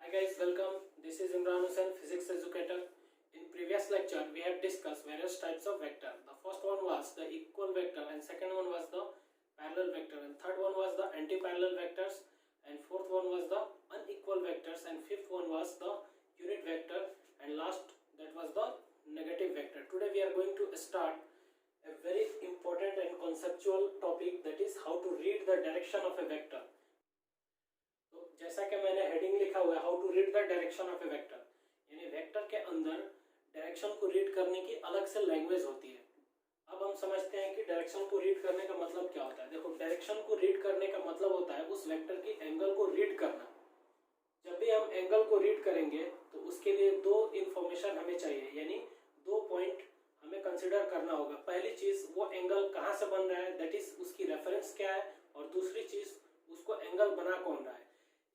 Hi guys, welcome. This is Imran Hussain, physics educator. In previous lecture, we have discussed various types of vector. The first one was the equal vector, and second one was the parallel vector, and third one was the anti-parallel vectors, and fourth one was the unequal vectors, and fifth one was the unit vector, and last that was the negative vector. Today we are going to start a very important and conceptual topic, that is how to read the direction of a vector. तो जैसा कि मैंने heading लिखा हुआ है how to read the direction of a vector, यानी vector के अंदर डायरेक्शन को रीड करने की अलग से लैंग्वेज होती है। अब हम समझते हैं कि डायरेक्शन को रीड करने का मतलब क्या होता है। देखो, डायरेक्शन को रीड करने का मतलब होता है उस वेक्टर की एंगल को रीड करना। जब भी हम एंगल को रीड करेंगे तो उसके लिए दो इंफॉर्मेशन हमें चाहिए, यानी दो पॉइंट हमें कंसिडर करना होगा। पहली चीज, वो एंगल कहाँ से बन रहा है, दैट इज उसकी रेफरेंस क्या है, और दूसरी चीज उसको एंगल बना कौन रहा है।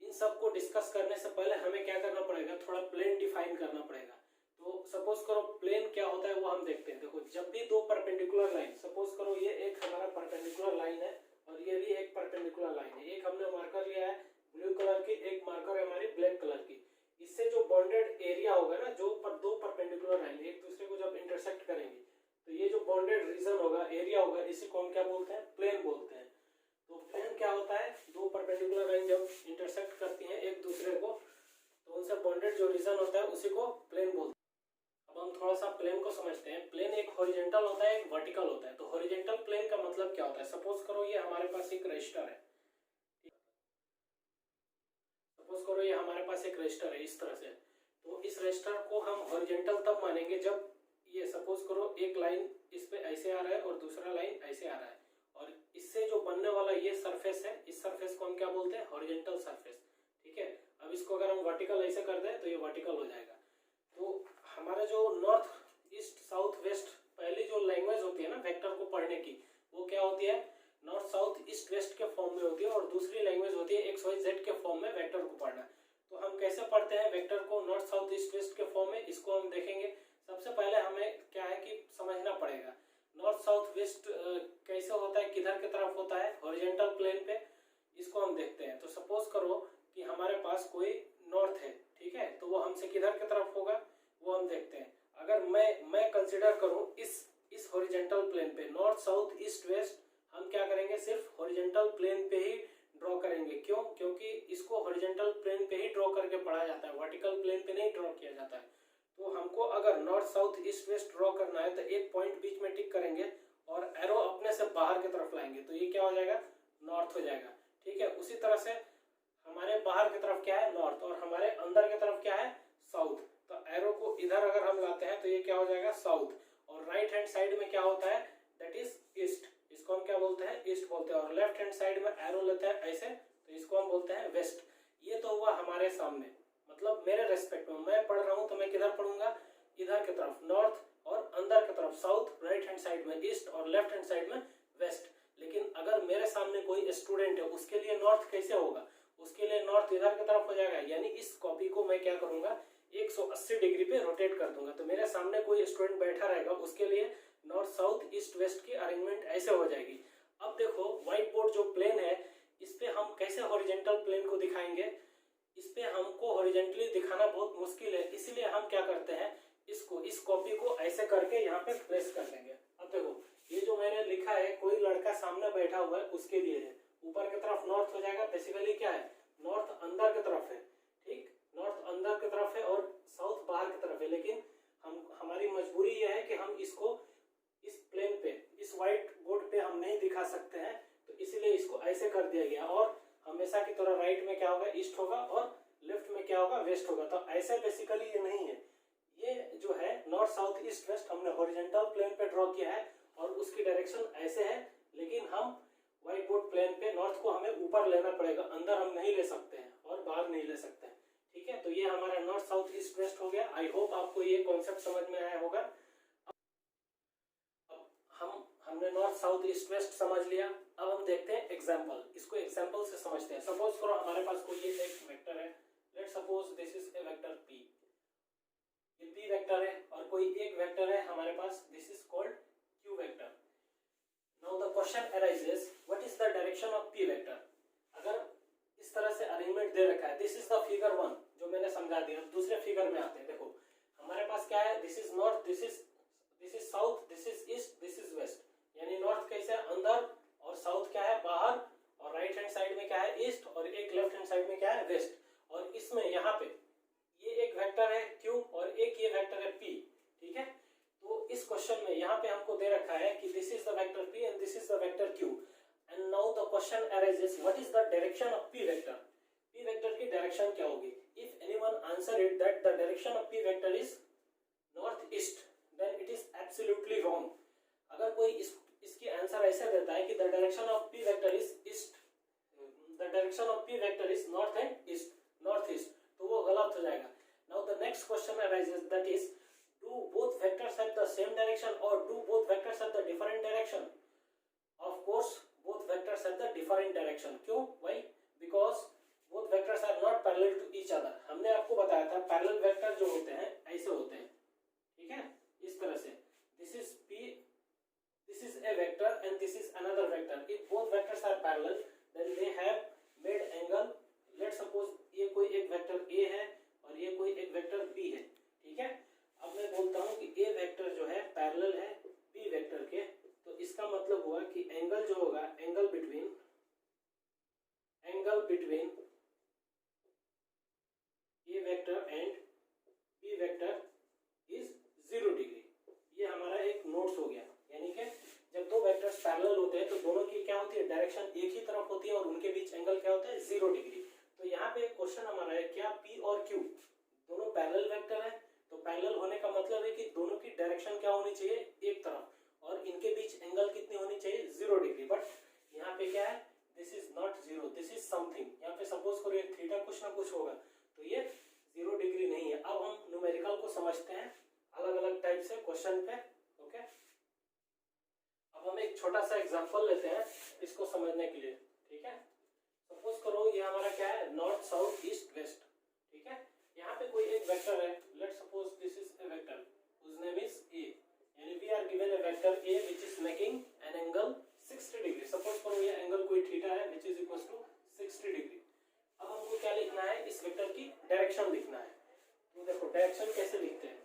इन सब को डिस्कस करने से पहले हमें क्या करना पड़ेगा, थोड़ा प्लेन डिफाइन करना पड़ेगा। तो सपोज करो प्लेन क्या होता है वो हम देखते हैं। देखो, जब भी दो परपेंडिकुलर लाइन, सपोज करो ये एक हमारा परपेंडिकुलर लाइन है और ये भी एक परपेंडिकुलर लाइन है। एक हमने मार्कर लिया है ब्लू कलर की, एक मार्कर है हमारी ब्लैक कलर की। इससे जो बॉन्डेड एरिया होगा ना, जो दो परपेंडिकुलर लाइन एक दूसरे को जब इंटरसेक्ट करेंगे तो ये जो बॉन्डेड रीजन होगा, एरिया होगा, इसी को हम क्या बोलते हैं, प्लेन बोलते हैं। तो प्लेन क्या होता है, दो परपेंडिकुलर लाइन जब इंटरसेक्ट करती हैं एक दूसरे को तो उनसे बॉन्डेड जो रीजन होता है उसी को प्लेन बोलते हैं। अब हम थोड़ा सा प्लेन को समझते हैं। प्लेन एक हॉरिजॉन्टल होता है, एक वर्टिकल होता है। तो हॉरिजॉन्टल प्लेन का मतलब क्या होता है, सपोज करो ये हमारे पास एक रजिस्टर है। सपोज करो ये हमारे पास एक रजिस्टर है इस तरह से। तो इस रजिस्टर को हम हॉरिजॉन्टल तब मानेंगे जब ये सपोज करो एक लाइन इस पे ऐसे आ रहा है और दूसरा लाइन ऐसे आ रहा है, और इससे जो बनने वाला ये सरफेस है, इस सरफेस को हम क्या बोलते हैं, हॉरिजॉन्टल सरफेस। ठीक है। अब इसको अगर हम वर्टिकल ऐसे कर दें तो ये वर्टिकल हो जाएगा। तो हमारा जो नॉर्थ ईस्ट साउथ वेस्ट पहली जो लैंग्वेज होती है ना वेक्टर को पढ़ने की, वो क्या होती है, नॉर्थ साउथ ईस्ट वेस्ट के फॉर्म में होती है, और दूसरी लैंग्वेज होती है एक्स वाई जेड के फॉर्म में वेक्टर को पढ़ना। तो हम कैसे पढ़ते हैं वेक्टर को नॉर्थ साउथ ईस्ट वेस्ट के फॉर्म में, इसको हम देखेंगे। सबसे पहले हमें क्या है कि समझना पड़ेगा नॉर्थ साउथ वेस्ट कैसे होता है, किधर की तरफ होता है, हॉरिजॉन्टल प्लेन पे। इसको हम देखते हैं। तो सपोज करो कि हमारे पास कोई नॉर्थ है, ठीक है, तो वो हमसे किधर की तरफ होगा वो हम देखते हैं। अगर मैं कंसिडर करूं इस हॉरिजॉन्टल प्लेन पे, नॉर्थ साउथ ईस्ट वेस्ट हम क्या करेंगे, सिर्फ हॉरिजॉन्टल प्लेन पे ही ड्रॉ करेंगे। क्यों? क्योंकि इसको हॉरिजॉन्टल प्लेन पे ही ड्रॉ करके पढ़ा जाता है, वर्टिकल प्लेन पे नहीं ड्रॉ किया जाता है। तो हमको अगर north south east west draw करना है तो एक पॉइंट बीच में टिक करेंगे और एरो अपने से बाहर की तरफ लाएंगे, तो ये क्या हो जाएगा, नॉर्थ हो जाएगा। ठीक है। उसी तरह से हमारे बाहर की तरफ क्या है, नॉर्थ, और हमारे अंदर की तरफ क्या है, साउथ। तो एरो को इधर अगर हम लाते हैं तो ये क्या हो जाएगा, साउथ। और राइट हैंड साइड में क्या होता है, दैट इज ईस्ट, इसको हम क्या बोलते हैं, ईस्ट बोलते हैं। और लेफ्ट हैंड साइड में एरो लेते हैं ऐसे, तो इसको हम बोलते हैं वेस्ट। ये तो हुआ हमारे सामने, मतलब मेरे रेस्पेक्ट में मैं पढ़ रहा हूं तो मैं किधर पढ़ूंगा, इधर की तरफ नॉर्थ, और अंदर की तरफ साउथ, राइट हैंड साइड में ईस्ट और लेफ्ट हैंड साइड में वेस्ट। लेकिन अगर मेरे सामने कोई स्टूडेंट है, उसके लिए नॉर्थ कैसे होगा, उसके लिए नॉर्थ इधर की तरफ हो जाएगा, यानी इस कॉपी को मैं क्या करूंगा, 180 डिग्री पे रोटेट कर दूंगा। तो मेरे सामने कोई स्टूडेंट बैठा रहेगा, उसके लिए नॉर्थ साउथ ईस्ट वेस्ट की अरेंजमेंट ऐसे हो जाएगी। अब देखो व्हाइट बोर्ड जो प्लेन है, इस पे हम कैसे हॉरिजॉन्टल प्लेन को दिखाएंगे, इस पे हमको हॉरिजॉन्टली दिखाना बहुत मुश्किल है, इसलिए हम क्या करते हैं, इसको इस कॉपी को ऐसे करके यहाँ पे प्लेस कर देंगे। अब देखो ये जो मैंने लिखा है, कोई लड़का सामने बैठा हुआ है उसके लिए है, ऊपर की तरफ नॉर्थ हो जाएगा। बेसिकली क्या है, नॉर्थ अंदर की तरफ है, ठीक, नॉर्थ अंदर की तरफ है और साउथ बाहर की तरफ है। लेकिन हमारी मजबूरी यह है कि हम इसको इस प्लेन पे, इस व्हाइट बोर्ड पे हम नहीं दिखा सकते हैं, तो इसीलिए इसको ऐसे कर दिया गया। और हमेशा की तरह राइट में क्या होगा, ईस्ट होगा, और लेफ्ट में क्या होगा, वेस्ट होगा। तो ऐसे बेसिकली ये नहीं है, ये जो है नॉर्थ साउथ ईस्ट वेस्ट हमने हॉरिजॉन्टल प्लेन पे ड्रॉ किया है और उसकी डायरेक्शन ऐसे है। लेकिन हम व्हाइट बोर्ड प्लेन पे नॉर्थ को हमें ऊपर लेना पड़ेगा, अंदर हम नहीं ले सकते हैं और बाहर नहीं ले सकते हैं। ठीक है। तो ये हमारा नॉर्थ साउथ ईस्ट वेस्ट हो गया। आई होप आपको ये कॉन्सेप्ट समझ में आया होगा। हमने नॉर्थ साउथ ईस्ट वेस्ट समझ लिया। अब हम देखते हैं एग्जांपल, इसको एग्जांपल से समझते हैं। सपोज करो हमारे पास कोई एक वेक्टर है, let suppose this is a vector p, ये p वेक्टर है, और कोई एक वेक्टर है हमारे पास, this is called q vector. Now the question arises, what is the direction of p vector. अगर इस तरह से अरेंजमेंट दे रखा है, दिस इज द फिगर 1 जो मैंने समझा दिया। दूसरे फिगर में आते हैं। देखो हमारे पास क्या है, this is north, this is south, this is east, this is west. यानी नॉर्थ कैसे है, अंदर, और साउथ क्या है, बाहर, और राइट हैंड साइड में क्या है, ईस्ट, और एक लेफ्ट हैंड साइड में क्या है, वेस्ट। और इसमें यहाँ पे ये एक वेक्टर है Q और एक ये वेक्टर है P, ठीक है। तो इस क्वेश्चन में यहाँ पे हमको दे रखा है कि this is the vector P and this is the vector Q, and now the question arises what is the direction of P vector. P vector की डायरेक्शन क्या होगी। If anyone answer it that the direction of P vector is north east, then it is absolutely wrong. अगर कोई इसकी answer ऐसे देता है कि the direction of P vector is east, the direction of P vector is north and east, north east, तो वो गलत हो जाएगा। Now the next question arises that is do both vectors have the same direction और do both vectors have the different direction. Of course both vectors have the different direction. क्यों, why, because both vectors are not parallel to each other. हमने आपको बताया था parallel vector जो होते हैं ऐसे होते हैं, ठीक है, इस तरह से। This is P, this is a vector and this is another vector. If both vectors are parallel then they have made angle. Let's suppose ये कोई एक वेक्टर A है और ये कोई एक वेक्टर B है, ठीक है। अब मैं बोलता हूँ कि A वेक्टर जो है पैरेलल है B वेक्टर के, तो इसका मतलब हुआ कि एंगल जो होगा, angle between A vector and B vector is 0 degree. ये हमारा एक नोट्स हो गया। यानी कि जब दो वेक्टर्स पैरेलल होते हैं तो दोनों की क्या होती है, डायरेक्शन एक ही तरफ होती है और उनके बीच एंगल क्या होता है, 0 डिग्री। तो यहाँ पे क्वेश्चन हमारा है क्या P और Q दोनों पैरेलल वेक्टर है। तो पैरेलल होने का मतलब है कि दोनों की डायरेक्शन क्या होनी चाहिए, एक तरफ, और इनके बीच एंगल कितनी होनी चाहिए, 0 डिग्री। बट यहाँ पे क्या है, this is not 0, this is something. यहाँ पे सपोज करो ये थीटा कुछ ना कुछ होगा, तो ये 0 डिग्री नहीं है। अब हम न्यूमेरिकल को समझते हैं अलग अलग टाइप से क्वेश्चन पे, ओके। अब हम एक छोटा सा एग्जांपल लेते हैं इसको समझने के लिए, ठीक है। सपोज करो ये हमारा क्या है, नॉर्थ साउथ ईस्ट वेस्ट, ठीक है। यहाँ पे कोई एक वेक्टर है, let's suppose this is a vector whose name is A, यानी we are given a vector A which is making an angle 60 degree. Suppose करो ये एंगल कोई थीटा है which is equals to 60 degree. अब हमको क्या लिखना है, इस वेक्टर की डायरेक्शन लिखना है। तो देखो डायरेक्शन कैसे लिखते हैं,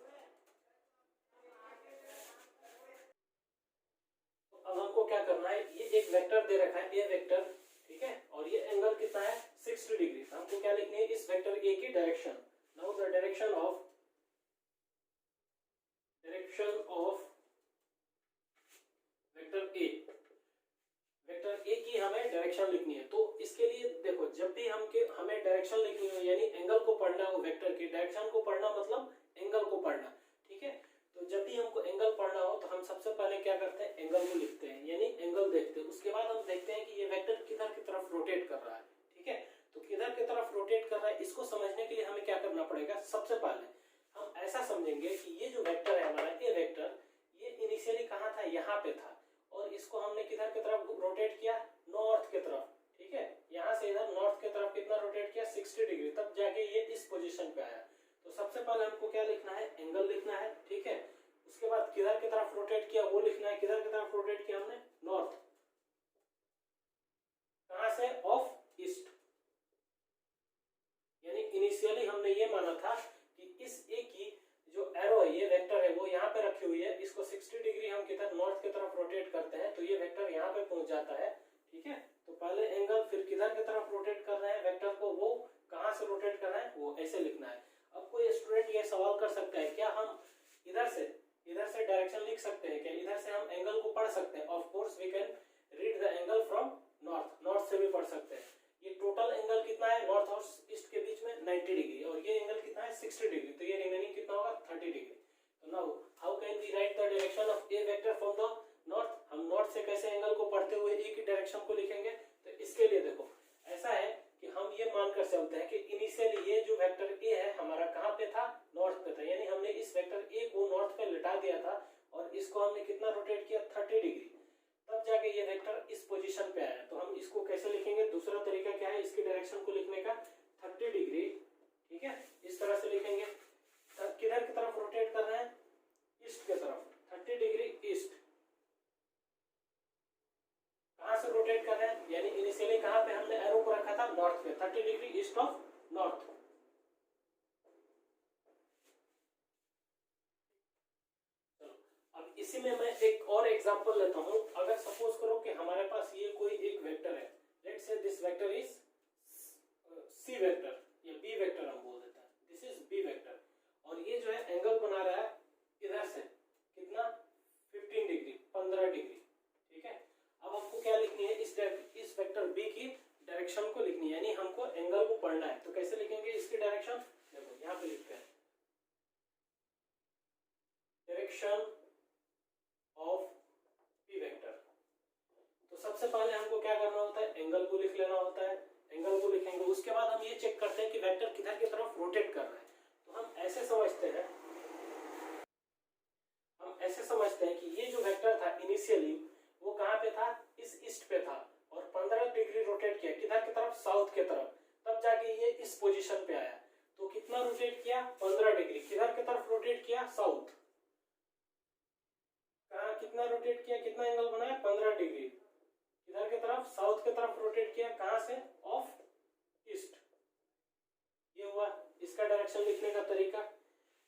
तो अब हमको क्या करना है, ये एक वेक्टर दे रखा है A वेक्टर, ठीक है, और ये एंगल कितना है, 60 डिग्री। तो हमको क्या लिखनी है, इस वेक्टर A की direction. Now the direction of vector A की हमें डायरेक्शन लिखनी है। तो इसके लिए देखो जब भी हमें डायरेक्शन लिखनी हो, यानी एंगल को पढ़ना हो, वेक्टर की डायरेक्शन को पढ़ना मतलब एंगल को पढ़ना, ठीक है। तो जब भी हमको एंगल पढ़ना हो तो हम सबसे पहले क्या करते हैं, एंगल को लिखते हैं, यानी एंगल देखते हैं। उसके बाद हम देखते हैं कि ये वेक्टर किधर की तरफ रोटेट कर रहा है, ठीक है। तो किधर की तरफ रोटेट कर रहा है, इसको समझने के लिए हमें क्या करना पड़ेगा, सबसे पहले हम ऐसा समझेंगे कि ये जो वेक्टर है हमारा ए वेक्टर, ये इनिशियली कहाँ था, यहाँ पे था, और इसको हमने किधर की तरफ रोटेट किया, नॉर्थ की तरफ, ठीक है। यहाँ से इधर नॉर्थ की तरफ कितना रोटेट किया, 60 डिग्री, तब जाके ये इस पोजीशन पे आया। तो सबसे पहले हमको क्या लिखना है, एंगल लिखना है, ठीक है। उसके बाद किधर की तरफ रोटेट किया वो लिखना है, किधर की तरफ रोटेट किया हमने, नॉर्थ, कहां से, ऑफ ईस्ट। यानी इनिशियली हमने ये माना था कि इस ए की जो एरो है, ये वेक्टर है, वो यहाँ पे रखी हुई है, इसको 60 डिग्री हम किधर, नॉर्थ की तरफ रोटेट करते हैं तो ये वेक्टर यहाँ पे पहुंच जाता है, ठीक है। तो पहले एंगल, फिर किधर की तरफ रोटेट कर रहे हैं वेक्टर को, वो कहां से रोटेट कर रहे हैं, वो ऐसे लिखना है। अब कोई स्टूडेंट ये सवाल कर सकता है, क्या हम इधर से डायरेक्शन लिख सकते हैं क्या, इधर से हम एंगल को पढ़ सकते हैं। Of course we can read the angle from north से भी पढ़ सकते हैं। ये टोटल एंगल कितना है नॉर्थ और ईस्ट के बीच में, 90 डिग्री, और ये एंगल कितना है, 60 डिग्री, तो ये रिमेनिंग कितना होगा, 30 डिग्री। तो now how can we write the direction of a vector from the north. हम नॉर्थ से कैसे एंगल को पढ़ते हुए ए की डायरेक्शन को लिखेंगे। तो इसके लिए देखो ऐसा है कि हम ये मानकर चलते हैं कि इनिशियली ये जो वेक्टर ए है हमारा कहाँ पे था, नॉर्थ पे था, यानी हमने इस वेक्टर ए को नॉर्थ पे लिटा दिया था और इसको हमने कितना रोटेट किया, 30 डिग्री, तब जाके ये वेक्टर इस पोजीशन पे आया। तो हम इसको कैसे लिखेंगे, दूसरा तरीका क्या है इसकी डायरेक्शन को लिखने का, 30 डिग्री, ठीक है, इस तरह से लिखेंगे। किधर की तरफ रोटेट कर रहे हैं, ईस्ट की तरफ, 30 डिग्री ईस्ट। कहां से रोटेट कर रहे हैं, यानी इनिशियली कहां पे हमने एरो को रखा था, नॉर्थ पे, 30 डिग्री ईस्ट ऑफ नॉर्थ। इसी में मैं एक और एग्जांपल लेता हूं। अगर सपोज करो कि हमारे पास ये कोई एक वेक्टर है, let's say this vector is C vector या बी वेक्टर हम बोल देते हैं, दिस इज बी वेक्टर, और ये जो है एंगल बना रहा है इधर से कितना 15 डिग्री 15 डिग्री, ठीक है। अब हमको क्या लिखनी है, इस वेक्टर बी की डायरेक्शन को लिखनी है, यानी हमको एंगल को पढ़ना है। तो कैसे लिखेंगे इसकी डायरेक्शन, देखो यहाँ पे लिखते हैं डायरेक्शन ऑफ पी वेक्टर। तो सबसे पहले हमको क्या करना होता है, एंगल को लिख लेना होता है। एंगल को लिखेंगे, उसके बाद हम ये चेक करते हैं कि वेक्टर किधर की तरफ रोटेट कर रहा है। तो हम ऐसे समझते हैं कि ये जो वेक्टर था इनिशियली वो कहाँ पे था, इस ईस्ट पे था, और 15 डिग्री रोटेट किया किधर की तरफ, साउथ की तरफ, तब जाके ये इस पोजीशन पे आया। तो कितना रोटेट किया, 15 डिग्री, किधर की तरफ रोटेट किया, साउथ। कहाँ कितना रोटेट किया, कितना एंगल बनाया, 15 डिग्री, किधर की तरफ, साउथ की तरफ रोटेट किया, कहां से, ऑफ ईस्ट। ये हुआ इसका डायरेक्शन लिखने का तरीका।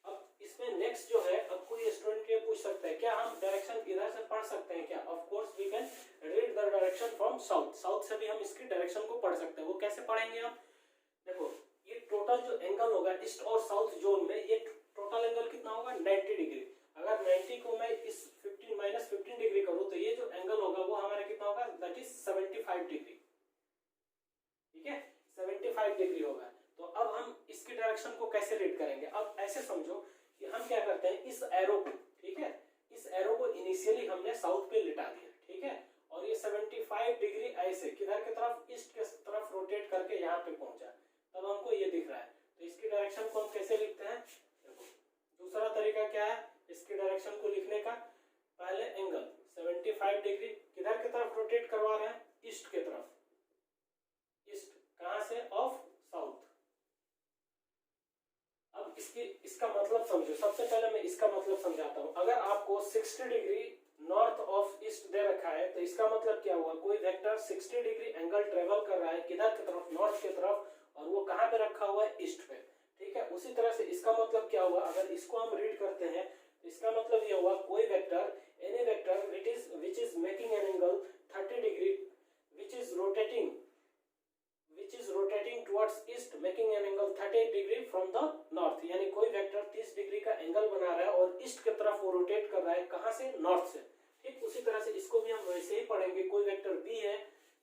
अब इसमें नेक्स्ट जो है, अब कोई स्टूडेंट ये पूछ सकता है क्या हम डायरेक्शन इधर से पढ़ सकते हैं क्या, of course we can read the direction from south. South से भी हम इसकी डायरेक्शन को पढ़ सकते हैं। वो कैसे पढ़ेंगे हम, देखो ये टोटल जो एंगल होगा ईस्ट और साउथ जोन में, ये टोटल एंगल कितना होगा, 90 डिग्री। अगर 90 को मैं इस 15 डिग्री करूं तो ये जो एंगल होगा वो हमारा कितना होगा, दैट इज 75 डिग्री, ठीक है, 75 डिग्री होगा। तो अब हम इसकी डायरेक्शन को कैसे रीड करेंगे, अब ऐसे समझो कि हम क्या करते हैं, इस एरो को, ठीक है, इस एरो को इनिशियली हमने साउथ पे लिटा दिया, ठीक है, और ये 75 डिग्री ऐसे किधर की तरफ, ईस्ट की तरफ रोटेट करके यहाँ पे पहुंचा, तब हमको ये दिख रहा है। तो इसकी डायरेक्शन को हम कैसे लिखते हैं, देखो दूसरा तरीका क्या है इसकी डायरेक्शन को लिखने का, पहले एंगल 75 डिग्री किधर की तरफ रोटेट करवा रहे हैं, ईस्ट की तरफ, ईस्ट कहां से, ऑफ साउथ। अब इसका मतलब समझो, सबसे पहले मैं इसका मतलब समझाता हूं। अगर आपको 60 डिग्री नॉर्थ ऑफ ईस्ट दे रखा है तो इसका मतलब क्या हुआ, कोई वेक्टर 60 डिग्री एंगल ट्रेवल कर रहा है किधर की तरफ, नॉर्थ की तरफ, और वो कहां पे रखा हुआ है, ईस्ट पे, ठीक है। उसी तरह से इसका मतलब क्या हुआ, अगर इसको हम रीड करते हैं तो इसका मतलब ये हुआ कोई vector, any vector which is making an angle 30 degree which is rotating towards east making an angle 30 degree from the north, यानी कोई वेक्टर 30 डिग्री का एंगल बना रहा है और ईस्ट की तरफ वो रोटेट कर रहा है, कहां से, नॉर्थ से, ठीक। उसी तरह से इसको भी हम वैसे ही पढ़ेंगे। कोई वेक्टर बी है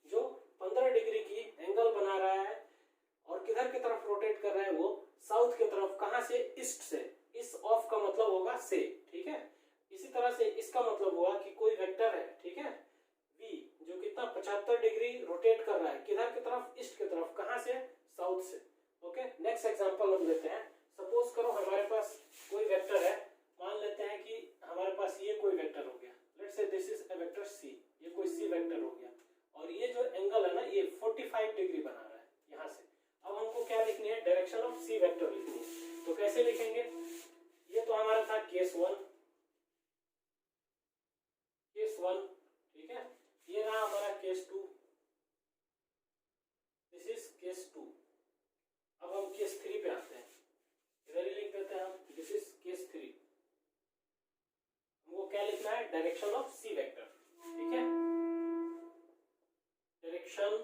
जो 15 डिग्री की एंगल बना रहा है और किधर की तरफ रोटेट कर रहा है, वो साउथ की तरफ, कहां से, ईस्ट से। इस ऑफ का मतलब होगा से, ठीक है। इसी तरह से इसका मतलब हुआ कि कोई वेक्टर है, ठीक है, v जो कितना 75 डिग्री रोटेट कर रहा है किधर की तरफ, ईस्ट की तरफ, कहां से, साउथ से। ओके, नेक्स्ट एग्जांपल हम लेते हैं। सपोज करो हमारे पास कोई वेक्टर है, मान लेते हैं कि हमारे पास ये कोई वेक्टर हो गया, let's say this is a vector c, ये कोई c वेक्टर हो गया, और ये जो एंगल है ना ये 45 डिग्री बना रहा है यहां से। अब हमको क्या लिखनी है, डायरेक्शन ऑफ c वेक्टर लिखनी है। तो कैसे लिखेंगे, ये तो हमारा था केस 1, ठीक है, ये रहा हमारा केस 2, दिस इज केस 2। अब हम केस 3 पे आते हैं, इधर ही लिख देते हैं हम, दिस इज केस 3। हमको क्या लिखना है, डायरेक्शन ऑफ सी वेक्टर, ठीक है, direction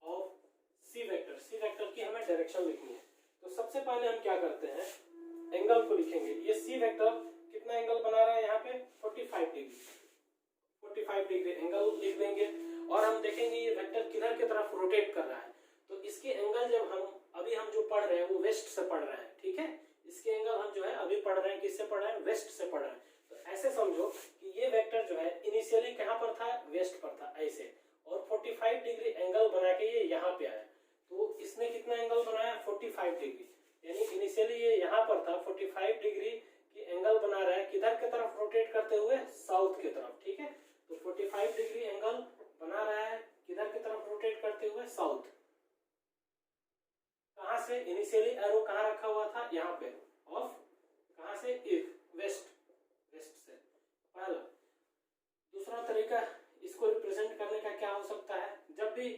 of C vector, C vector की हमें डायरेक्शन लिखनी है। तो सबसे पहले हम क्या करते हैं, एंगल को लिखेंगे। ये सी वेक्टर कितना एंगल बना रहा है यहाँ पे, 45 डिग्री, 45 डिग्री एंगल लिख देंगे, और हम देखेंगे ये वेक्टर किधर की तरफ रोटेट कर रहा है। तो इसके एंगल जब हम जो पढ़ रहे हैं वो वेस्ट से पढ़ रहे हैं, ठीक है। इसके एंगल हम जो है अभी पढ़ रहे हैं, किससे पढ़ रहे हैं, वेस्ट से पढ़ रहे हैं। तो ऐसे समझो कि ये वेक्टर जो है इनिशियली कहां पर था, वेस्ट पर था ऐसे, और 45 डिग्री एंगल बना के ये यहाँ पे आया। तो इसने कितना एंगल बनाया, 45 डिग्री, यानी इनिशियली ये यहाँ पर था, 45 डिग्री की एंगल बना रहा है किधर की तरफ रोटेट करते हुए, साउथ की तरफ, ठीक है। तो 45 डिग्री एंगल बना रहा है किधर की तरफ रोटेट करते हुए, साउथ। कहां से, इनिशियली एरो कहां रखा हुआ था, यहाँ पे, ऑफ कहां से, वेस्ट से, पहला। दूसरा तरीका इसको रिप्रेजेंट करने का क्या हो सकता है, जब भी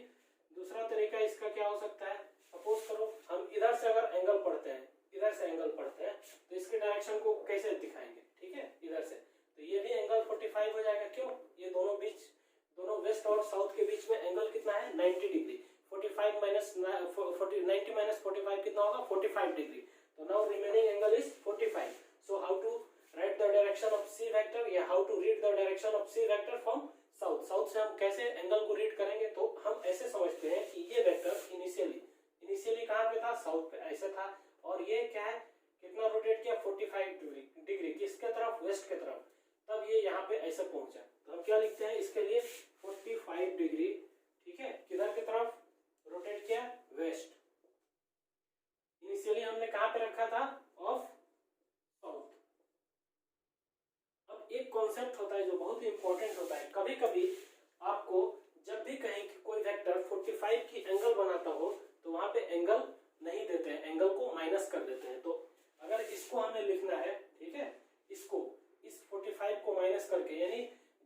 दूसरा तरीका इसका क्या हो सकता है, सपोज करो हम इधर से अगर एंगल पढ़ते हैं, इधर से एंगल पढ़ते हैं, तो इसके डायरेक्शन को कैसे दिखाएंगे, ठीक है, इधर से। तो ये भी एंगल 45 हो जाएगा। क्यों? ये दोनों वेस्ट और साउथ के बीच में एंगल कितना है? 90 डिग्री। 45 माइनस 90 माइनस 45 कितना होगा? 45 डिग्री। तो now remaining angle is 45। So how to write the direction of C vector या how to read the direction of C vector from south. South से हम कैसे एंगल को रीड करेंगे? तो हम ऐसे समझते हैं कि ये वेक्टर इनिशियली कहां पे था? साउथ पे, ऐसे था। और ये क्या है? कितना रोटेट किया? 45 डिग्री। किसके तरफ? वेस्ट के तरफ। तब ये यहाँ पे ऐसे पहुंचा। तो हम क्या लिखते हैं इसके लिए? 45 डिग्री, ठीक है, किधर की तरफ रोटेट किया? वेस्ट। इनिशियली हमने कहां पे रखा था? Of south. अब एक कॉन्सेप्ट होता है जो बहुत ही इंपॉर्टेंट होता है। कभी कभी आपको जब भी कहीं कोई वेक्टर 45 की एंगल बनाता हो तो वहां पे एंगल नहीं देते हैं, एंगल को माइनस कर देते हैं। तो अगर इसको हमें लिखना है, ठीक है, इसको इस 45 को माइनस करके, यानी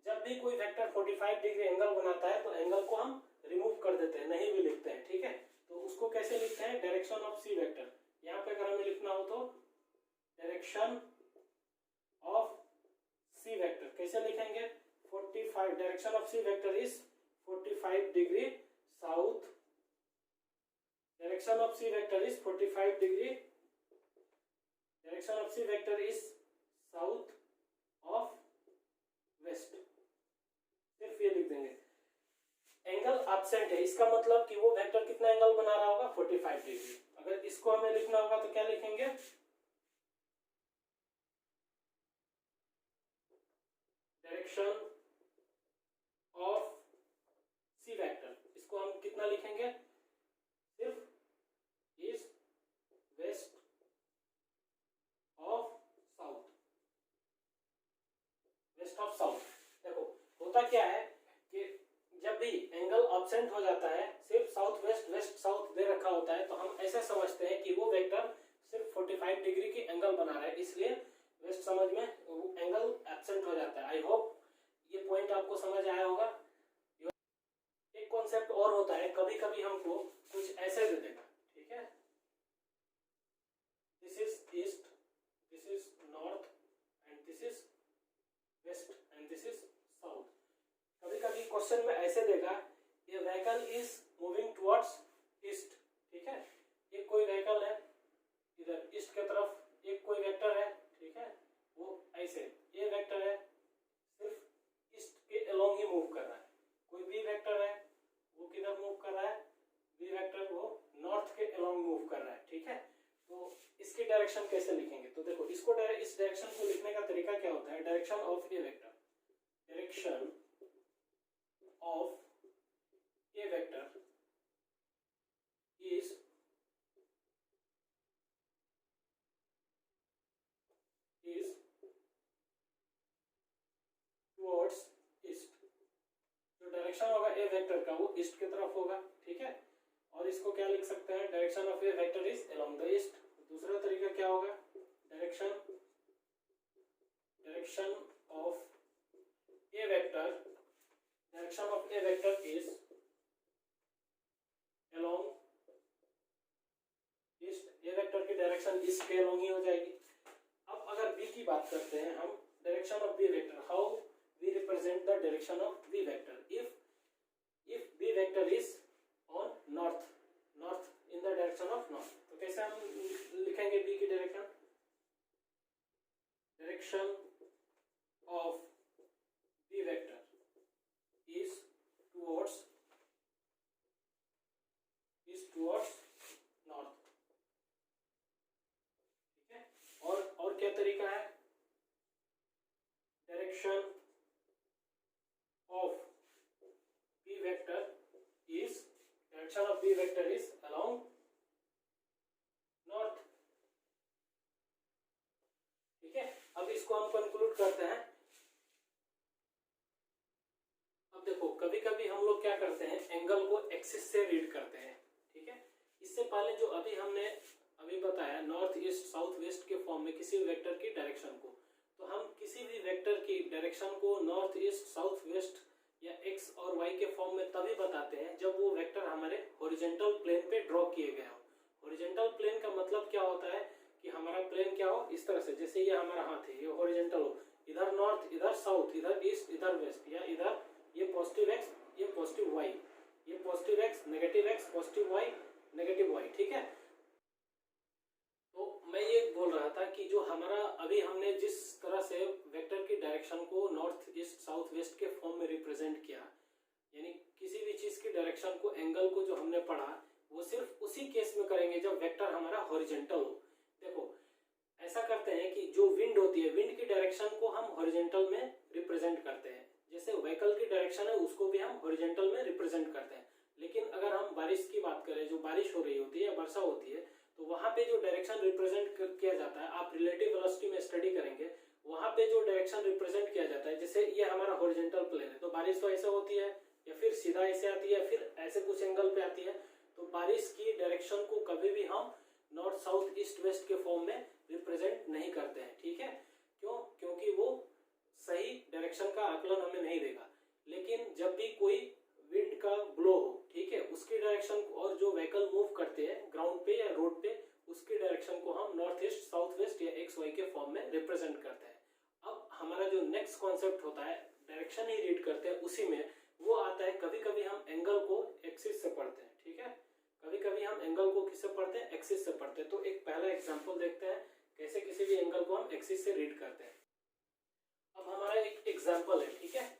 जब भी कोई वेक्टर 45 डिग्री एंगल बनाता है तो एंगल को हम रिमूव कर देते हैं, नहीं भी लिखते हैं, ठीक है। तो उसको कैसे लिखते हैं? Direction of C vector. यहाँ पे अगर हमें लिखना हो तो डायरेक्शन ऑफ सी वेक्टर कैसे लिखेंगे? 45, direction of C vector is 45 degree south. Direction of C vector is 45 degree. Direction of C vector is south of west. सिर्फ ये लिख देंगे। एंगल एब्सेंट है, इसका मतलब कि वो वेक्टर कितना एंगल बना रहा होगा? 45 डिग्री। अगर इसको हमें लिखना होगा तो क्या लिखेंगे? डायरेक्शन ऑफ सी वेक्टर, इसको हम कितना लिखेंगे? सिर्फ east west of south. West of south. देखो होता क्या है कि जब भी एंगल एब्सेंट हो जाता है, सिर्फ साउथ वेस्ट वेस्ट साउथ दे रखा होता है, तो हम ऐसे समझते हैं कि वो वेक्टर सिर्फ 45 डिग्री की एंगल बना रहा है, इसलिए वेस्ट समझ में एंगल एब्सेंट हो जाता है। आई होप ये पॉइंट आपको समझ आया होगा। एक कॉन्सेप्ट और होता है, कभी कभी हमको कुछ ऐसे दे देगा, ठीक है, this is east, this is north and this is west and this is south. कभी कभी क्वेश्चन में ऐसे देगा, ये vehicle is moving towards east, ठीक है, एक कोई व्हीकल है इधर ईस्ट के तरफ, एक कोई वेक्टर है, ठीक है, वो ऐसे, ये वेक्टर है सिर्फ ईस्ट के अलोंग ही मूव कर रहा है। कोई बी वेक्टर है वो किधर मूव कर रहा है? बी वेक्टर वो नॉर्थ के अलोंग मूव कर रहा है, ठीक है। तो इसकी डायरेक्शन कैसे लिखेंगे? तो देखो इसको इस डायरेक्शन को लिखने का तरीका क्या होता है? Direction of a vector, direction of a vector is towards east. जो डायरेक्शन होगा ए वेक्टर का वो ईस्ट की तरफ होगा, ठीक है। और इसको क्या लिख सकते हैं? Direction of a vector is along the east. दूसरा तरीका क्या होगा? Direction of a vector, direction of a vector is along east. A vector की डायरेक्शन ईस्ट के अलोंग ही हो जाएगी। अब अगर बी की बात करते हैं हम, direction of B vector, how we represent the direction of b vector if b vector is on north in the direction of north। तो कैसे हम लिखेंगे b की direction? Direction of b vector is towards north, ठीक है। और क्या तरीका है? Direction of b vector is, direction of b vector is along north, ठीक है। अब इसको हम कंक्लूड करते हैं। अब देखो कभी कभी हम लोग क्या करते हैं, एंगल को एक्सिस से रीड करते हैं, ठीक है। इससे पहले जो हमने बताया नॉर्थ ईस्ट साउथ वेस्ट के फॉर्म में किसी वेक्टर की डायरेक्शन को, तो हम किसी भी वेक्टर की डायरेक्शन को नॉर्थ ईस्ट साउथ वेस्ट या एक्स और वाई के फॉर्म में तभी बताते हैं जब वो वेक्टर हमारे हॉरिजॉन्टल प्लेन पे ड्रॉ किए गए हो। हॉरिजॉन्टल प्लेन का मतलब क्या होता है कि हमारा प्लेन क्या हो, इस तरह से, जैसे ये हमारा हाथ है, ये हॉरिजॉन्टल हो, इधर नॉर्थ, इधर साउथ, इधर ईस्ट, इधर वेस्ट, या इधर ये पॉजिटिव एक्स, ये पॉजिटिव वाई, ये positive X, negative X, positive Y, negative Y, ठीक है। तो मैं ये बोल रहा था कि जो हमारा अभी हमने जिस तरह से वेक्टर की डायरेक्शन को नॉर्थ, ईस्ट, साउथ, वेस्ट के फॉर्म में रिप्रेजेंट किया, यानी किसी भी चीज की डायरेक्शन को, एंगल को जो हमने पढ़ा, वो सिर्फ उसी केस में करेंगे जब वेक्टर हमारा हॉरिजॉन्टल हो। देखो ऐसा करते हैं कि जो विंड होती है, विंड की डायरेक्शन को हम हॉरिजॉन्टल में रिप्रेजेंट करते हैं, जैसे व्हीकल की डायरेक्शन है उसको भी हम हॉरिजॉन्टल में रिप्रेजेंट करते हैं। लेकिन अगर हम बारिश की बात करें, जो बारिश हो रही होती है, वर्षा होती है, तो वहां पे जो डायरेक्शन रिप्रेजेंट किया जाता है, आप रिलेटिव वेलोसिटी में स्टडी करेंगे, वहां पे जो डायरेक्शन रिप्रेजेंट किया जाता है, जैसे ये हमारा हॉरिजॉन्टल प्लेन है, तो बारिश तो ऐसे होती है, या फिर सीधा ऐसे आती है, फिर ऐसे कुछ एंगल पे आती है। तो बारिश की डायरेक्शन को कभी भी हम नॉर्थ, साउथ, ईस्ट, वेस्ट के फॉर्म में रिप्रेजेंट नहीं करते हैं, ठीक है। क्यों? क्योंकि वो सही डायरेक्शन का आकलन हमें नहीं देगा। लेकिन जब भी कोई विंड का ब्लो हो, ठीक है, उसकी डायरेक्शन और जो व्हीकल मूव करते हैं ग्राउंड पे या रोड पे, उसकी डायरेक्शन को हम नॉर्थ, ईस्ट, साउथ, वेस्ट या एक्स, वाई के फॉर्म में रिप्रेजेंट करते हैं। अब हमारा जो नेक्स्ट कॉन्सेप्ट होता है, डायरेक्शन ही रीड करते हैं, उसी में वो आता है, कभी कभी हम एंगल को एक्सिस से पढ़ते हैं, ठीक है। कभी कभी हम एंगल को किससे पढ़ते हैं? एक्सिस से पढ़ते हैं। तो एक पहला एग्जांपल देखते हैं कैसे किसी भी एंगल को हम एक्सिस से रीड करते हैं। अब हमारा एक एग्जांपल है, ठीक है।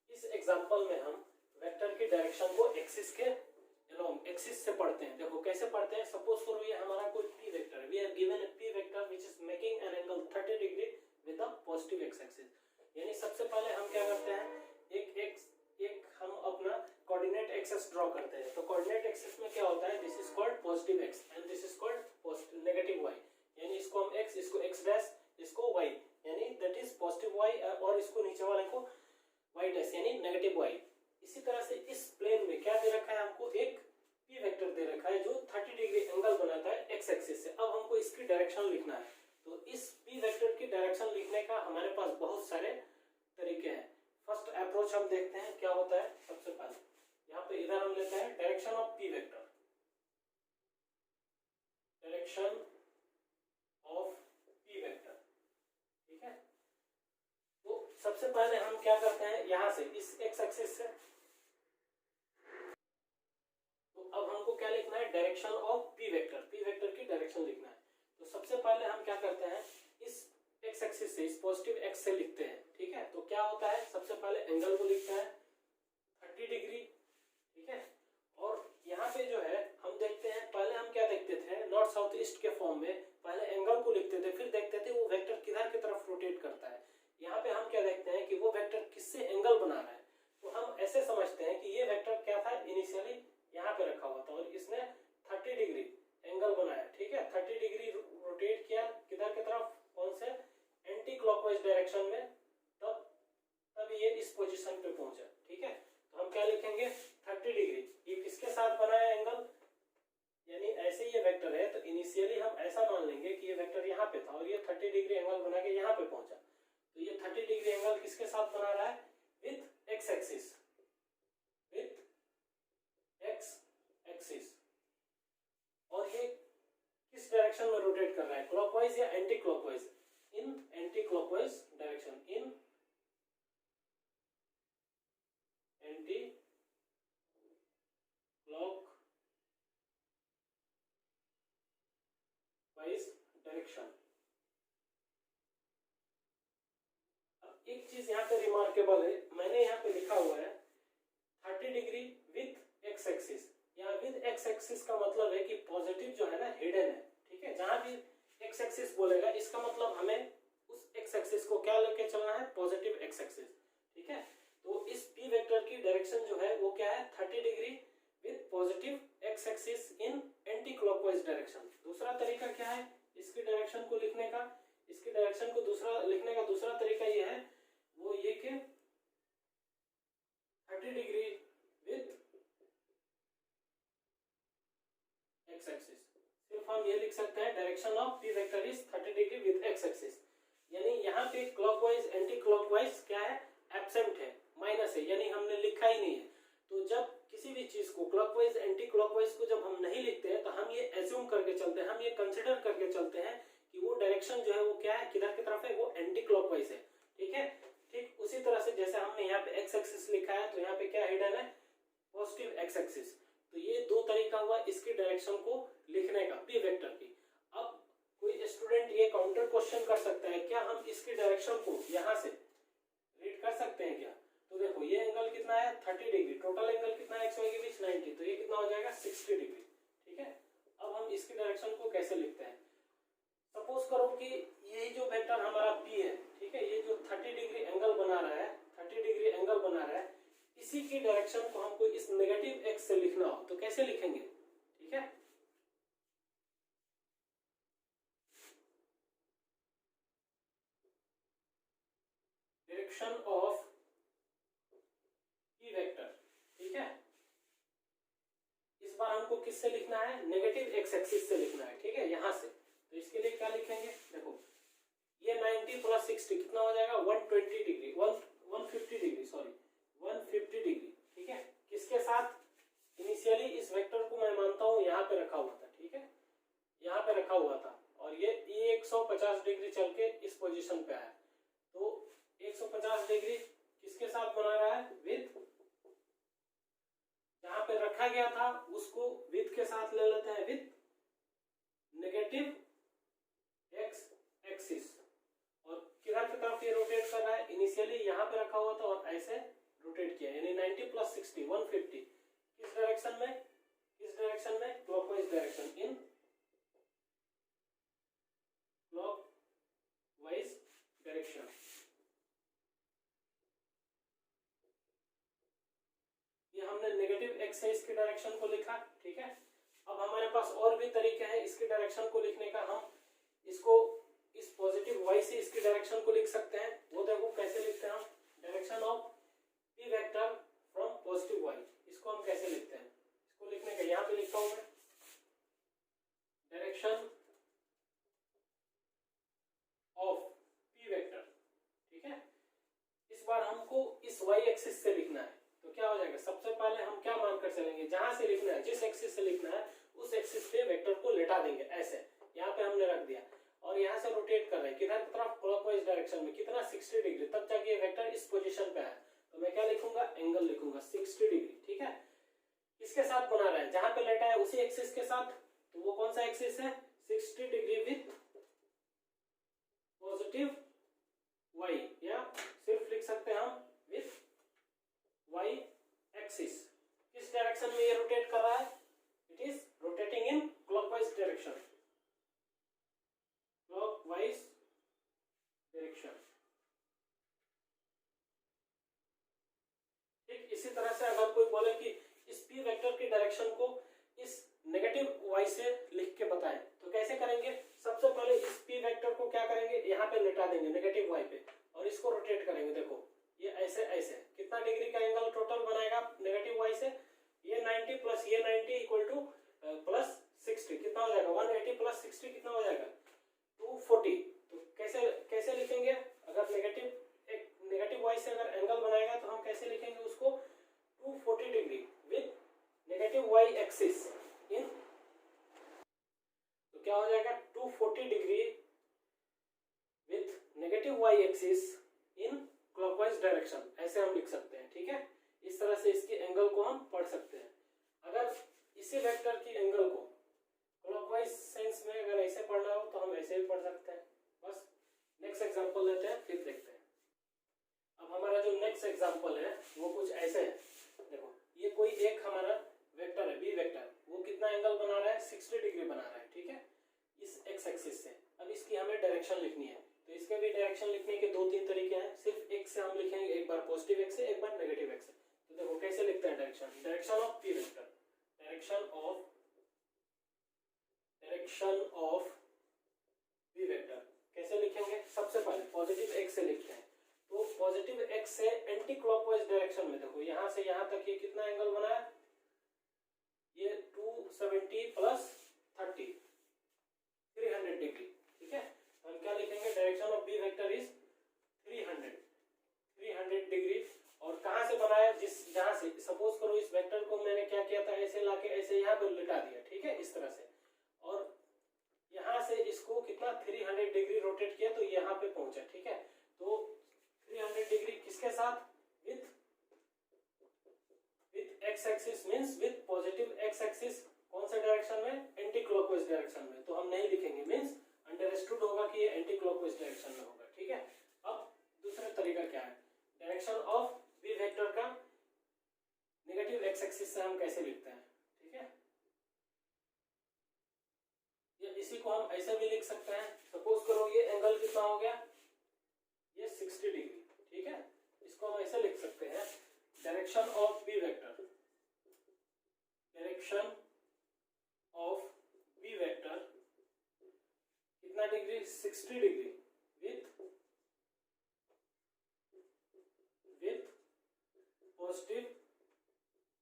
इस एग्जांपल में हम वेक्टर की डायरेक्शन को एक्सिस के अलोंग, एक्सिस से पढ़ते हैं। देखो कैसे पढ़ते हैं। सपोज करो ये हमारा कोई पी वेक्टर है, we have given a P vector which is making an angle 30 degree with the positive X axis. यानी सबसे पहले हम क्या करते हैं, एक हम अपना कोऑर्डिनेट एक्सिस ड्रॉ करते हैं। तो कोऑर्डिनेट एक्सिस में क्या होता है, this is called positive X and this is called negative Y. यानी इसको हम एक्स, इसको एक्स डैश, इसको वाई, यानी दैट इज पॉजिटिव वाई, और इसको नीचे वाले को वाई डैश यानी नेगेटिव वाई। इसी तरह से इस प्लेन में क्या दे रखा है, हमको एक पी वेक्टर दे रखा है जो 30 डिग्री एंगल बनाता है एक्स एक्सिस से। अब हमको इसकी डायरेक्शन लिखना है। तो इस पी वेक्टर की डायरेक्शन लिखने का हमारे पास बहुत सारे तरीके हैं। फर्स्ट अप्रोच हम देखते हैं क्या होता है। सबसे पहले यहाँ पे इधर हम लेते हैं direction of P vector, direction of P vector, ठीक है। तो सबसे पहले हम क्या करते हैं, यहां से इस एक्स एक्सिस से, तो अब हमको क्या लिखना है, direction of P vector, P vector की डायरेक्शन लिखना है। तो सबसे पहले हम क्या करते हैं, इस एक्स एक्सिस से, इस पॉजिटिव एक्स से लिखते हैं, ठीक है। तो क्या होता है, सबसे पहले एंगल को लिखते हैं 30 डिग्री, ठीक है। और यहाँ पे जो है हम देखते हैं, पहले हम क्या देखते थे, नॉर्थ, साउथ, ईस्ट के फॉर्म में पहले एंगल को लिखते थे, फिर देखते थे वो वेक्टर किधर की तरफ रोटेट करता है। यहाँ पे हम क्या देखते हैं कि वो वेक्टर किससे एंगल बना रहा है। तो हम ऐसे समझते हैं कि ये वेक्टर क्या था, इनिशियली यहाँ पे रखा हुआ था और इसने 30 डिग्री एंगल बनाया, ठीक है। 30 डिग्री रोटेट किया किधर की तरफ, कौन से, एंटी क्लॉकवाइज डायरेक्शन में, तब ये इस पोजीशन पे पहुंचा, ठीक है। तो हम क्या लिखेंगे, 30 डिग्री, ये किसके साथ बनाया एंगल, यानी ऐसे ये वेक्टर है, तो इनिशियली हम ऐसा मान लेंगे कि ये वेक्टर यहाँ पे था और ये 30 डिग्री एंगल बना के यहाँ पे पहुंचा। तो ये 30 डिग्री एंगल किसके साथ बना रहा है, with x axis, with x axis. और ये किस डायरेक्शन में रोटेट कर रहा है, क्लॉकवाइज या एंटी क्लॉकवाइज, इन एंटी क्लॉकवाइज डायरेक्शन, इन एंटी क्लॉकवाइज डायरेक्शन। अब एक चीज यहाँ पे रिमार्केबल है, मैंने यहाँ पे लिखा हुआ है 30 डिग्री विथ एक्स एक्सिस। यहाँ विद एक्स एक्सिस का मतलब है कि पॉजिटिव जो है ना हिडन है, ठीक है। जहां भी एक्स एक्सिस बोलेगा इसका मतलब हमें उस एक्स एक्सिस को क्या लेके चलना है, पॉजिटिव एक्स एक्सिस, ठीक है। तो इस पी वेक्टर की डायरेक्शन जो है वो क्या है, 30 degree with positive X axis in anti clockwise direction. दूसरा तरीका क्या है इसकी डायरेक्शन को लिखने का, इसकी डायरेक्शन को दूसरा लिखने का दूसरा तरीका ये है, वो ये कि 30 डिग्री विद एक्स एक्सिस। सिर्फ हम ये लिख सकते हैं direction of P vector is 30 degree with x axis. यानी यहाँ पे क्लॉकवाइज एंटी क्लॉकवाइज क्या है, एब्सेंट है, माइनस है, यानी हमने लिखा ही नहीं है। तो जब किसी भी चीज को क्लॉकवाइज एंटी क्लॉकवाइज को जब हम नहीं लिखते हैं तो हम ये एज्यूम करके चलते हैं, हम ये कंसिडर करके चलते हैं कि वो डायरेक्शन जो है वो क्या है, किधर की तरफ है, वो एंटी क्लॉकवाइज है, ठीक है। ठीक उसी तरह से जैसे हमने यहाँ पे एक्स एक्सिस लिखा है, तो यहाँ पे क्या हिडन है, पॉजिटिव एक्स एक्सिस। तो ये दो तरीका हुआ इसकी डायरेक्शन को लिखने का, पी वेक्टर की। अब कोई स्टूडेंट ये काउंटर क्वेश्चन कर सकता है, क्या हम इसकी डायरेक्शन को यहाँ से रीड कर सकते हैं क्या? तो देखो ये एंगल कितना है 30 डिग्री, टोटल एंगल कितना है एक्स वाई के बीच 90, तो ये कितना हो जाएगा 60 डिग्री। ठीक है। अब हम इसकी डायरेक्शन को कैसे लिखते हैं? सपोज करो कि यही जो वेक्टर हमारा पी है, ठीक है, ये जो 30 डिग्री एंगल बना रहा है, 30 डिग्री एंगल बना रहा है, इसी की डायरेक्शन को हमको इस नेगेटिव एक्स से लिखना हो तो कैसे लिखेंगे? ठीक है, डायरेक्शन ऑफ पी वेक्टर। ठीक है, इस बार हमको किससे लिखना है? नेगेटिव एक्स एक्सिस से लिखना है। ठीक है, यहां से। तो इसके लिए क्या लिखेंगे? देखो ये 90 प्लस 60 कितना हो जाएगा 120 डिग्री, 150 डिग्री, सॉरी 150 डिग्री। ठीक है, किसके साथ? इनिशियली इस वेक्टर को मैं मानता हूं यहाँ पे रखा हुआ था। ठीक है, यहाँ पे रखा हुआ था और ये 150 डिग्री चल के इस पोजीशन पे आया। तो 150 डिग्री किसके साथ बना रहा है? विद, जहां पे रखा गया था उसको विद के साथ ले लेते हैं, विद नेगेटिव एक्स एक्सिस। और किधर की तरफ ये रोटेट कर रहा है? इनिशियली यहाँ पे रखा हुआ था और ऐसे रोटेट किया, यानी 90 प्लस 60 150। किस डायरेक्शन में? किस डायरेक्शन में? क्लॉकवाइज डायरेक्शन, इन क्लॉकवाइज डायरेक्शन। ये हमने नेगेटिव एक्स से इसकी डायरेक्शन को लिखा। ठीक है, अब हमारे पास और भी तरीके हैं इसकी डायरेक्शन को लिखने का। हम इसको इस पॉजिटिव वाई से इसकी डायरेक्शन को लिख सकते हैं। वो देखो कैसे लिखते हैं हम, direction of P vector from positive Y. इसको हम कैसे लिखते हैं? इसको लिखने का यहाँ पे लिखता हूं मैं, डायरेक्शन ऑफ पी वेक्टर। ठीक है, इस बार हमको इस वाई एक्सिस से लिखना है। तो क्या हो जाएगा? सबसे पहले हम क्या मानकर चलेंगे? जहां से लिखना है, जिस एक्सिस से लिखना है उस एक्सिस पे वेक्टर को लेटा देंगे ऐसे। यहाँ पे हमने रख दिया और यहाँ से रोटेट कर रहे हैं किधर की तरफ? क्लॉकवाइज डायरेक्शन में। कितना? 60 डिग्री। तब जाके ये वेक्टर इस पोजीशन पे है। तो मैं क्या लिखूंगा? एंगल लिखूंगा 60 डिग्री। ठीक है, किसके साथ बना रहा है? जहां पे लेटा है उसी एक्सिस के साथ। तो वो कौन सा एक्सिस है? 60 डिग्री विद पॉजिटिव वाई, या सिर्फ लिख सकते हैं हम विद वाई एक्सिस। किस डायरेक्शन में ये रोटेट कर रहा है? It is rotating in clockwise direction, clockwise direction. ठीक इसी तरह से अगर कोई बोले कि इस पी वेक्टर की डायरेक्शन को इस नेगेटिव वाई से लिख के बताएं, तो कैसे करेंगे? सबसे पहले इस पी वेक्टर को क्या करेंगे? यहाँ पे लेटा देंगे नेगेटिव वाई पे और इसको रोटेट करेंगे। देखो ये ऐसे ऐसे कितना डिग्री का एंगल टोटल बनाएगा नेगेटिव वाई से? ये 90 प्लस ये 90 इक्वल टू प्लस 60 कितना हो जाएगा? 180 प्लस 60 कितना हो जाएगा? 240। तो कैसे कैसे लिखेंगे? अगर नेगेटिव वाई से अगर एंगल बनाएगा तो हम कैसे लिखेंगे उसको? 240 degree with negative Y axis in, तो क्या हो जाएगा? 240 degree with negative Y axis in clockwise direction. ऐसे हम लिख सकते हैं। ठीक है, इस तरह से इसकी एंगल को हम पढ़ सकते हैं। अगर इसी वेक्टर की एंगल को क्लॉकवाइज सेंस में अगर ऐसे पढ़ना हो तो हम ऐसे भी पढ़ सकते हैं। बस नेक्स्ट एग्जांपल लेते हैं, फिर देखते हैं। अब हमारा जो नेक्स्ट एग्जांपल है वो कुछ ऐसे है। देखो ये कोई एक हमारा वेक्टर है बी वेक्टर, वो कितना एंगल बना रहा है? 60 डिग्री बना रहा है। ठीक है, इस एक्स एक्सिस से। अब इसकी हमें डायरेक्शन लिखनी है। तो इसके भी डायरेक्शन लिखने के दो तीन तरीके हैं। सिर्फ एक से हम लिखेंगे, एक बार पॉजिटिव एक्स से, एक बार नेगेटिव एक्स से। तो देखो कैसे लिखते हैं direction, direction of P vector, direction of P vector कैसे लिखेंगे? सबसे पहले पॉजिटिव एक्स से लिखते हैं। तो पॉजिटिव एक्स से एंटी क्लॉकवाइज डायरेक्शन में देखो यहाँ से यहाँ तक ये कितना एंगल बना है? ये 270 प्लस 30 300 डिग्री। ठीक है, हम क्या लिखेंगे? Direction of B vector is 300 degree. और कहां से बनाया? जहां से सपोज करो इस वेक्टर को मैंने क्या किया था? ऐसे लाके ऐसे यहाँ पर लिटा दिया। ठीक है, इस तरह से। और यहाँ से इसको कितना 300 डिग्री रोटेट किया तो यहाँ पे पहुंचा। ठीक है, तो x axis means with positive X axis कौन से डायरेक्शन में, एंटी क्लॉकवाइज डायरेक्शन में, तो हम नहीं लिखेंगे, मींस अंडरस्टूड होगा कि ये एंटी क्लॉकवाइज डायरेक्शन में होगा। ठीक है, अब दूसरा तरीका क्या है, डायरेक्शन ऑफ बी वेक्टर का नेगेटिव एक्स एक्सिस से हम कैसे लिखते हैं। ठीक है, या इसी को हम ऐसे भी लिख सकते हैं, सपोज करो ये एंगल कितना हो गया, ये 60 डिग्री। ठीक है, इसको हम ऐसे लिख सकते हैं, direction of B vector, direction of B vector कितना degree, 60 degree with positive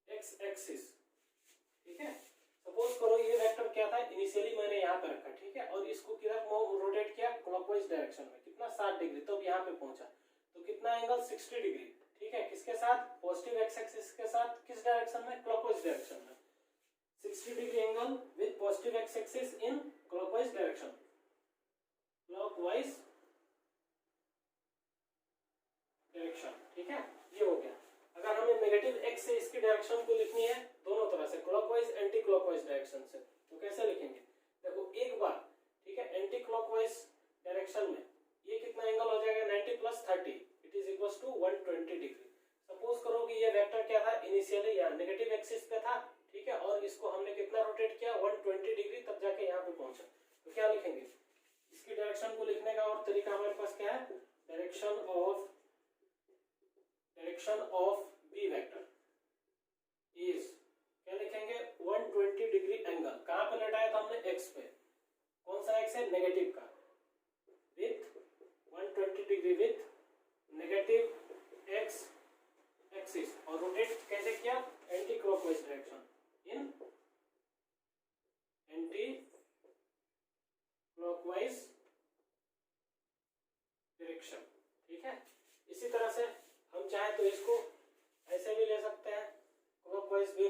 X axis. ठीक है, सपोज करो ये वेक्टर क्या था, इनिशियली मैंने यहाँ पे रखा। ठीक है, और इसको किधर रोटेट किया, क्लॉकवाइज डायरेक्शन में, कितना 60 डिग्री, तो अब यहाँ पे पहुंचा, तो कितना एंगल 60 डिग्री। ठीक है, किसके साथ, पॉजिटिव एक्स एक्सिस के साथ, किस डायरेक्शन में, क्लॉकवाइज डायरेक्शन में, 60 degree angle with positive X axis in clockwise direction, clockwise direction. ठीक है, ये हो गया। अगर हमें नेगेटिव एक्स से इसकी डायरेक्शन को लिखनी है दोनों तरह से, क्लॉकवाइज एंटी क्लॉकवाइज डायरेक्शन से, तो कैसे लिखेंगे, देखो एक बार। ठीक है, एंटी क्लॉकवाइज डायरेक्शन में ये कितना एंगल हो जाएगा, 90 + 30 it is equals to 120 degree. Suppose करो कि ये वेक्टर क्या था, इनिशियली यहाँ नेगेटिव एक्सिस पे था। ठीक है, और इसको हमने कितना रोटेट किया, 120 डिग्री, तब जाके यहाँ पे पहुंचा, तो क्या लिखेंगे, इसकी डायरेक्शन को लिखने का और तरीका हमारे पास क्या है, direction of B vector is, क्या लिखेंगे, 120 डिग्री एंगल, कहां पे लेटाया था हमने, एक्स पे, कौन सा एक्स है, नेगेटिव का, with 120 degree with negative X axis, और रोटेट कैसे किया, एंटी क्लॉकवाइज डायरेक्शन, इन एंटी क्लॉकवाइज डायरेक्शन। ठीक है, इसी तरह से हम चाहे तो इसको ऐसे भी ले सकते हैं, क्लॉकवाइज भी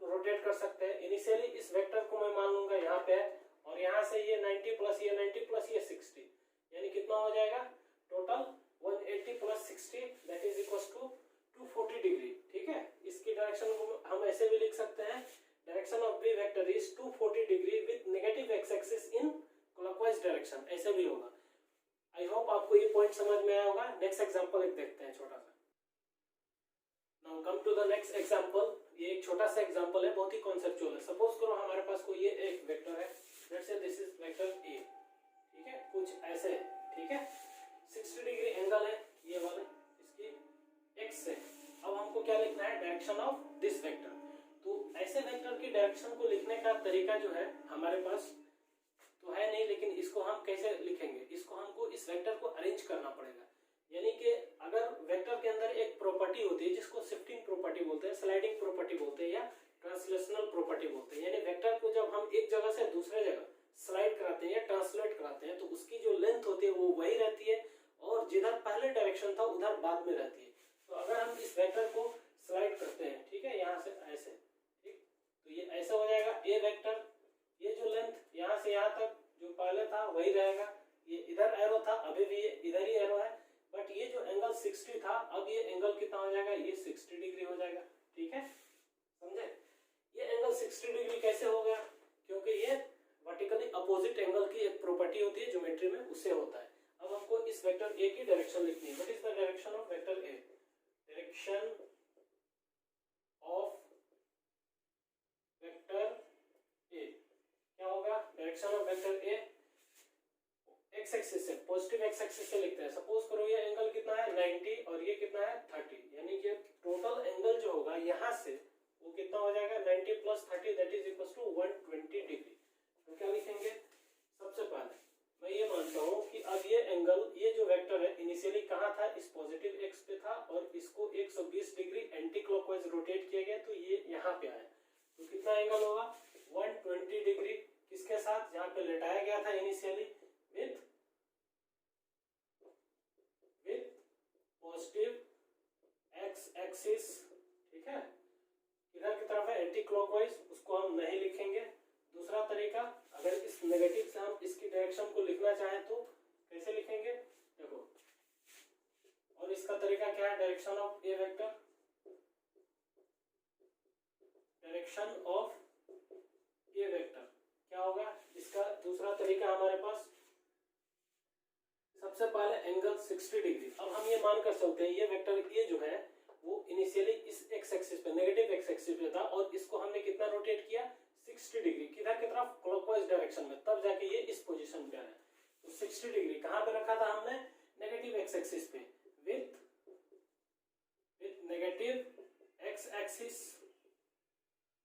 रोटेट कर सकते हैं। इनिशियली इस वेक्टर को मैं मान लूंगा यहाँ पे है, और यहाँ से ये 90 प्लस ये 90 प्लस ये 60, यानी कितना हो जाएगा, total 180 + 60 that is equals to 240 degree. ठीक है, इसकी डायरेक्शन को हम ऐसे भी लिख सकते हैं, direction of B vector is 240 degree with negative X axis in clockwise direction, ऐसे भी होगा। आई होप आपको ये पॉइंट समझ में आया होगा। नेक्स्ट एग्जांपल एक देखते हैं छोटा सा। Now come to the next example. ये एक छोटा सा एग्जांपल है, बहुत ही कॉन्सेप्चुअल है। सपोज करो हमारे पास कोई ये एक वेक्टर है, let's say this is vector A. ठीक है, कुछ ऐसे है। ठीक है, 60 डिग्री एंगल है ये वाले इसकी एक्स से। अब हमको क्या लिखना है, डायरेक्शन ऑफ दिस वेक्टर। तो ऐसे वेक्टर की डायरेक्शन को लिखने का तरीका जो है हमारे पास तो है नहीं, लेकिन इसको हम कैसे लिखेंगे, इसको हमको इस वेक्टर को अरेंज करना पड़ेगा। यानी कि अगर वेक्टर के अंदर एक प्रॉपर्टी होती है जिसको शिफ्टिंग प्रॉपर्टी बोलते हैं, स्लाइडिंग प्रॉपर्टी बोलते हैं, या ट्रांसलेशनल प्रॉपर्टी बोलते हैं, यानी वेक्टर को जब हम एक जगह से दूसरे जगह स्लाइड कराते हैं या ट्रांसलेट कराते हैं तो उसकी जो लेंथ होती है वो वही रहती है, और जिधर पहले डायरेक्शन था उधर बाद में रहती है। तो अगर हम इस वेक्टर को स्लाइड करते हैं, ठीक है, यहाँ से ऐसे, ठीक, तो ये ऐसा हो जाएगा ए वेक्टर। ये जो लेंथ यहाँ से यहाँ तक जो पहले था वही रहेगा, ये इधर एरो था, अभी भी ये इधर ही एरो है, बट ये जो एंगल 60 था अब ये एंगल कितना हो जाएगा, ये 60 डिग्री हो जाएगा। ठीक है, समझे। ये एंगल 60 डिग्री कैसे हो गया, क्योंकि ये वर्टिकली अपोजिट एंगल की एक प्रॉपर्टी होती है ज्योमेट्री में, उससे होता है। अब हमको इस वेक्टर ए की डायरेक्शन लिखनी है। What is the direction of vector A, direction of vector A क्या होगा, direction of vector A x axis से, पॉजिटिव एक्स एक्सिस से लिखते हैं। सपोज करो ये एंगल कितना है 90 और ये कितना है 30, यानी कि टोटल एंगल जो होगा यहाँ से वो कितना हो जाएगा 90 + 30 that is equals to 120 degree. तो क्या लिखेंगे, सबसे पहले मैं ये मानता हूँ कि अब ये एंगल, ये जो वेक्टर है इनिशियली कहाँ था, इस पॉजिटिव एक्स पे था, और इसको 120 डिग्री एंटी क्लॉकवाइज रोटेट किया गया तो ये यहाँ पे आया। तो कितना एंगल होगा 120 डिग्री, किसके साथ, जहाँ पे लेटाया गया था initially, with positive X axis. ठीक है, इधर की तरफ है एंटी क्लॉकवाइज, उसको हम नहीं लिखेंगे। दूसरा तरीका, अगर इस नेगेटिव से हम इसकी डायरेक्शन को लिखना चाहें तो कैसे लिखेंगे, देखो, और इसका तरीका क्या है, direction of a vector direction of a vector क्या होगा? इसका दूसरा तरीका हमारे पास, सबसे पहले एंगल 60 डिग्री। अब हम ये मान कर सकते हैं ये वेक्टर ए जो है वो इनिशियली इस एक्स एक्सिस पे, नेगेटिव एक्स एक्सिस पे था, और इसको हमने कितना रोटेट किया? 60 डिग्री। किधर की तरफ? क्लॉकवाइज डायरेक्शन में, तब जाके ये इस पोजीशन पे आया। तो 60 डिग्री कहां पे रखा था हमने? नेगेटिव एक्स एक्सिस पे, विथ नेगेटिव एक्स एक्सिस,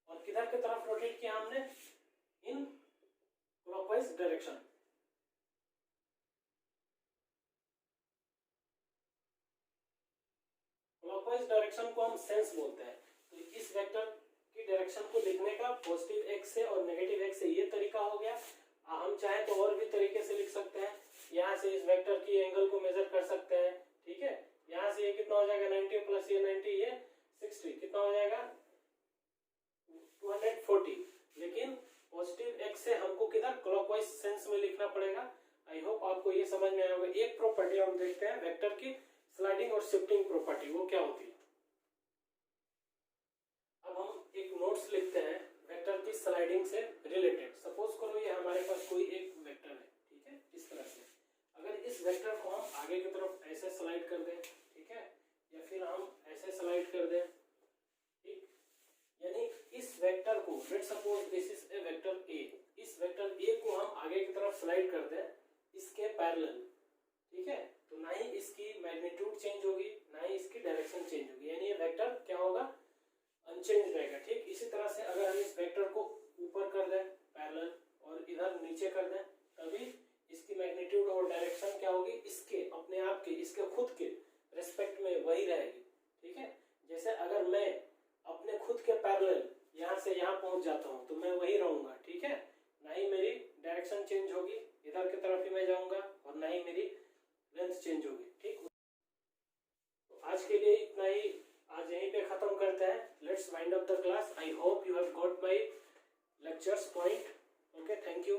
और किधर की तरफ रोटेट किया हमने? इन क्लॉकवाइज डायरेक्शन। क्लॉकवाइज डायरेक्शन को हम सेंस बोलते हैं। तो इस वेक्टर की डायरेक्शन को लिखने का पॉजिटिव एक्स से और नेगेटिव एक्स से ये तरीका हो गया। हम चाहे तो और भी तरीके से लिख सकते हैं। यहाँ से इस वेक्टर की एंगल को मेजर कर सकते हैं, ठीक है। यहाँ से ये कितना हो जाएगा? 90 प्लस ये 90, ये 60, कितना हो जाएगा? 240। लेकिन पॉजिटिव एक्स से हमको किधर? क्लॉकवाइज सेंस में लिखना पड़ेगा। आई होप आपको ये समझ में आया होगा। एक प्रॉपर्टी हम देखते हैं वेक्टर की, स्लाइडिंग और शिफ्टिंग प्रॉपर्टी, वो क्या होती है? अब हम एक नोट्स लिखते हैं वेक्टर की स्लाइडिंग से रिलेटेड। सपोज करो ये हमारे पास कोई एक वेक्टर है, ठीक है, इस तरह से। अगर इस वेक्टर को हम आगे की तरफ ऐसे स्लाइड कर दें, ठीक है, या फिर हम ऐसे स्लाइड कर दें, ठीक, यानी इस वेक्टर को, let's suppose this is a vector A, इस वेक्टर ए को हम आगे की तरफ स्लाइड कर दें इसके पैरेलल, ठीक है, तो ना ही इसकी मैग्नीट्यूड चेंज होगी, ना ही इसकी डायरेक्शन चेंज होगी, यानी ये वेक्टर क्या होगा? अनचेंज रहेगा। ठीक इसी तरह से अगर हम इस वेक्टर को ऊपर कर दें पैरेलल और इधर नीचे कर दें, तभी इसकी मैग्नीट्यूड और डायरेक्शन क्या होगी? इसके अपने आप के, इसके खुद के रिस्पेक्ट में वही रहेगी, ठीक है। जैसे अगर मैं अपने खुद के पैरेलल यहाँ से यहाँ पहुंच जाता हूँ तो मैं वही रहूंगा, ठीक है, ना ही मेरी डायरेक्शन चेंज होगी, इधर की तरफ ही मैं जाऊंगा, और ना ही मेरी लेंथ चेंज होगी, ठीक। तो आज के लिए इतना ही, आज यहीं पे खत्म करते हैं। Let's wind up the class. I hope you have got my lectures point. Okay, thank you.